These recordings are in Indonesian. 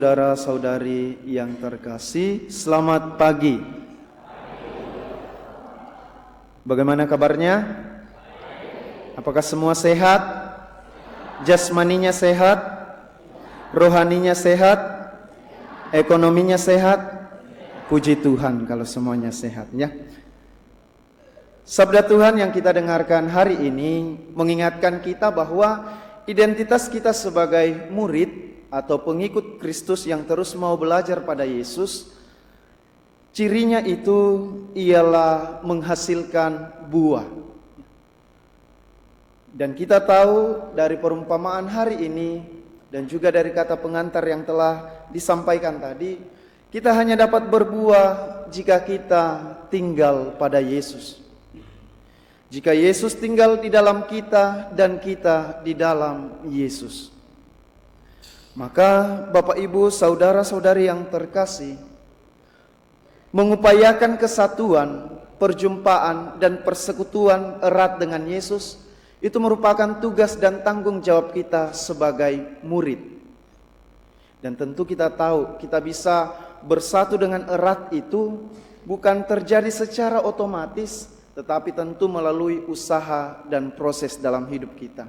Saudara-saudari yang terkasih, selamat pagi. Bagaimana kabarnya? Apakah semua sehat? Jasmaninya sehat? Rohaninya sehat? Ekonominya sehat? Puji Tuhan kalau semuanya sehat ya. Sabda Tuhan yang kita dengarkan hari ini mengingatkan kita bahwa identitas kita sebagai murid atau pengikut Kristus yang terus mau belajar pada Yesus, cirinya itu ialah menghasilkan buah. Dan kita tahu dari perumpamaan hari ini dan juga dari kata pengantar yang telah disampaikan tadi, kita hanya dapat berbuah jika kita tinggal pada Yesus. Jika Yesus tinggal di dalam kita dan kita di dalam Yesus. Maka Bapak Ibu, saudara-saudari yang terkasih, mengupayakan kesatuan, perjumpaan dan persekutuan erat dengan Yesus itu merupakan tugas dan tanggung jawab kita sebagai murid. Dan tentu kita tahu kita bisa bersatu dengan erat itu bukan terjadi secara otomatis, tetapi tentu melalui usaha dan proses dalam hidup kita.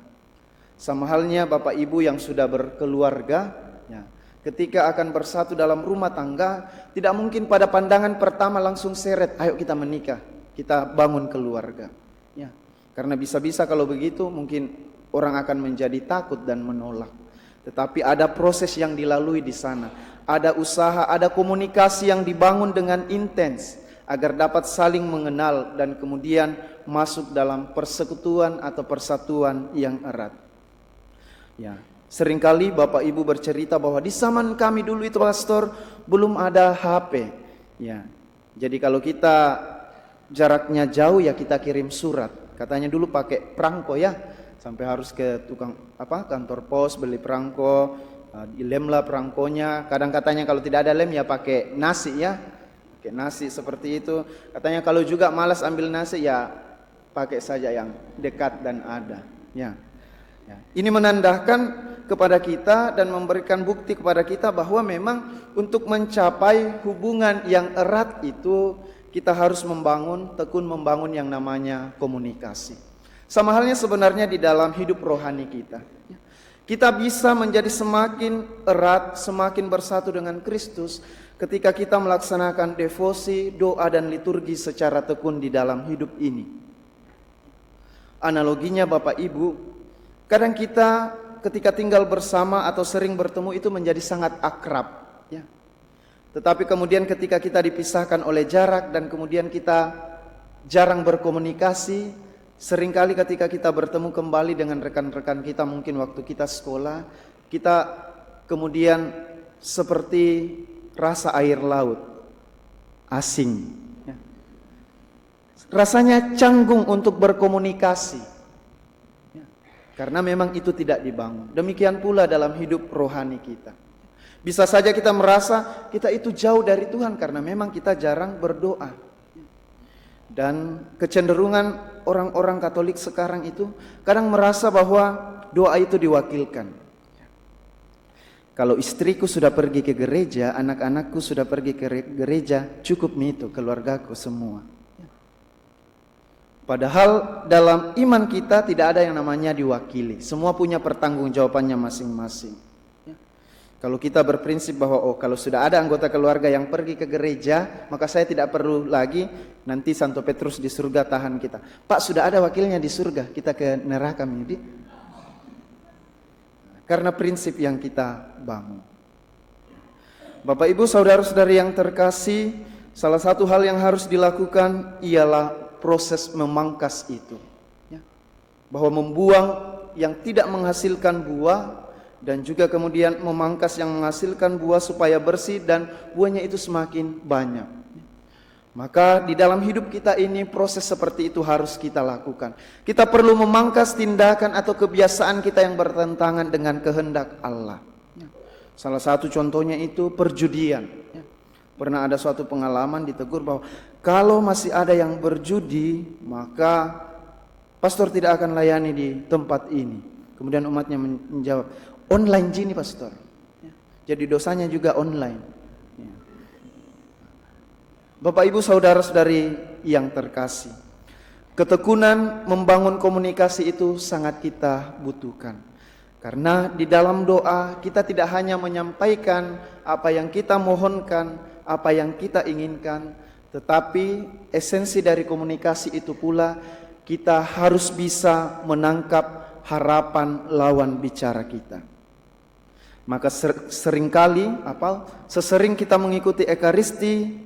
Sama halnya Bapak Ibu yang sudah berkeluarga, ya, ketika akan bersatu dalam rumah tangga, tidak mungkin pada pandangan pertama langsung seret, ayo kita menikah, kita bangun keluarga. Ya, karena bisa-bisa kalau begitu mungkin orang akan menjadi takut dan menolak. Tetapi ada proses yang dilalui di sana, ada usaha, ada komunikasi yang dibangun dengan intens agar dapat saling mengenal dan kemudian masuk dalam persekutuan atau persatuan yang erat. Ya, seringkali Bapak Ibu bercerita bahwa di zaman kami dulu itu pastor belum ada HP. Ya, jadi kalau kita jaraknya jauh ya kita kirim surat. Katanya dulu pakai perangko ya, sampai harus ke tukang kantor pos beli perangko, dilemlah perangkonya. Kadang katanya kalau tidak ada lem ya pakai nasi ya, pakai nasi seperti itu. Katanya kalau juga malas ambil nasi ya pakai saja yang dekat dan ada. Ya. Ya, ini menandakan kepada kita dan memberikan bukti kepada kita bahwa memang untuk mencapai hubungan yang erat itu kita harus tekun membangun yang namanya komunikasi. Sama halnya sebenarnya di dalam hidup rohani kita. Kita bisa menjadi semakin erat, semakin bersatu dengan Kristus ketika kita melaksanakan devosi, doa dan liturgi secara tekun di dalam hidup ini. Analoginya Bapak Ibu, kadang kita ketika tinggal bersama atau sering bertemu itu menjadi sangat akrab, ya. Tetapi kemudian ketika kita dipisahkan oleh jarak dan kemudian kita jarang berkomunikasi, seringkali ketika kita bertemu kembali dengan rekan-rekan kita mungkin waktu kita sekolah, kita kemudian seperti rasa air laut, asing, ya. Rasanya canggung untuk berkomunikasi. Karena memang itu tidak dibangun. Demikian pula dalam hidup rohani kita. Bisa saja kita merasa kita itu jauh dari Tuhan karena memang kita jarang berdoa. Dan kecenderungan orang-orang Katolik sekarang itu kadang merasa bahwa doa itu diwakilkan. Kalau istriku sudah pergi ke gereja, anak-anakku sudah pergi ke gereja, cukup itu keluargaku semua. Padahal dalam iman kita tidak ada yang namanya diwakili. Semua punya pertanggungjawabannya masing-masing. Ya. Kalau kita berprinsip bahwa kalau sudah ada anggota keluarga yang pergi ke gereja, maka saya tidak perlu lagi nanti Santo Petrus di surga tahan kita. Pak, sudah ada wakilnya di surga, kita ke neraka menjadi. Karena prinsip yang kita bangun. Bapak Ibu saudara-saudari yang terkasih, salah satu hal yang harus dilakukan ialah proses memangkas itu, ya. Bahwa membuang yang tidak menghasilkan buah dan juga kemudian memangkas yang menghasilkan buah supaya bersih dan buahnya itu semakin banyak. Maka di dalam hidup kita ini proses seperti itu harus kita lakukan. Kita perlu memangkas tindakan atau kebiasaan kita yang bertentangan dengan kehendak Allah. Salah satu contohnya itu perjudian. Pernah ada suatu pengalaman ditegur bahwa kalau masih ada yang berjudi, maka pastor tidak akan layani di tempat ini. Kemudian umatnya menjawab, online jini pastor. Jadi dosanya juga online. Bapak Ibu saudara-saudari yang terkasih, ketekunan membangun komunikasi itu sangat kita butuhkan. Karena di dalam doa kita tidak hanya menyampaikan apa yang kita mohonkan, apa yang kita inginkan, tetapi esensi dari komunikasi itu pula kita harus bisa menangkap harapan lawan bicara kita. Maka sesering kita mengikuti Ekaristi,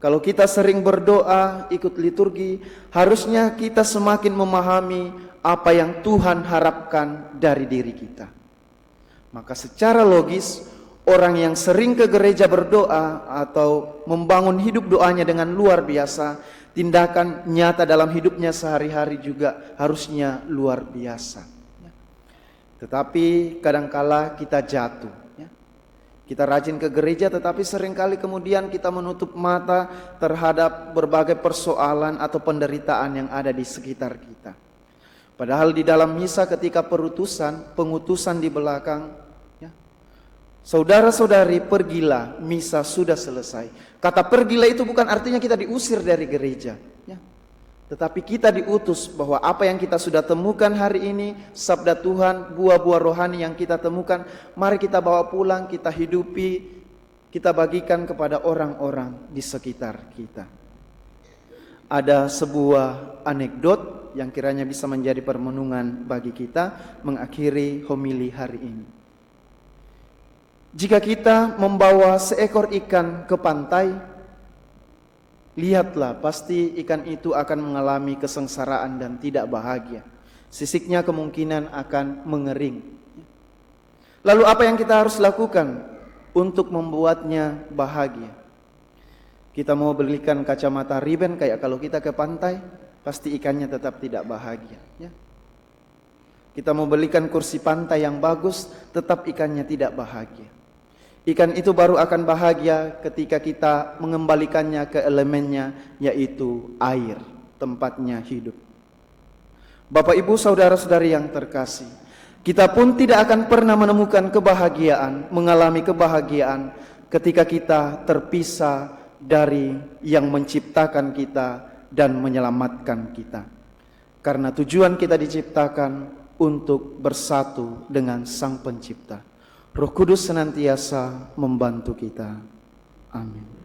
kalau kita sering berdoa, ikut liturgi, harusnya kita semakin memahami apa yang Tuhan harapkan dari diri kita. Maka secara logis, orang yang sering ke gereja berdoa atau membangun hidup doanya dengan luar biasa, tindakan nyata dalam hidupnya sehari-hari juga harusnya luar biasa. Tetapi kadangkala kita jatuh. Kita rajin ke gereja tetapi seringkali kemudian kita menutup mata terhadap berbagai persoalan atau penderitaan yang ada di sekitar kita. Padahal di dalam misa ketika pengutusan di belakang, saudara-saudari pergilah, misa sudah selesai. Kata pergilah itu bukan artinya kita diusir dari gereja, tetapi kita diutus bahwa apa yang kita sudah temukan hari ini, sabda Tuhan, buah-buah rohani yang kita temukan, mari kita bawa pulang, kita hidupi, kita bagikan kepada orang-orang di sekitar kita. Ada sebuah anekdot yang kiranya bisa menjadi permenungan bagi kita mengakhiri homili hari ini. Jika kita membawa seekor ikan ke pantai, lihatlah, pasti ikan itu akan mengalami kesengsaraan dan tidak bahagia. Sisiknya kemungkinan akan mengering. Lalu apa yang kita harus lakukan untuk membuatnya bahagia? Kita mau belikan kacamata riben kayak kalau kita ke pantai, pasti ikannya tetap tidak bahagia. Kita mau belikan kursi pantai yang bagus, tetap ikannya tidak bahagia. Ikan itu baru akan bahagia ketika kita mengembalikannya ke elemennya, yaitu air, tempatnya hidup. Bapak Ibu saudara-saudari yang terkasih, kita pun tidak akan pernah menemukan kebahagiaan, mengalami kebahagiaan ketika kita terpisah dari yang menciptakan kita dan menyelamatkan kita. Karena tujuan kita diciptakan untuk bersatu dengan Sang Pencipta. Roh Kudus senantiasa membantu kita. Amin.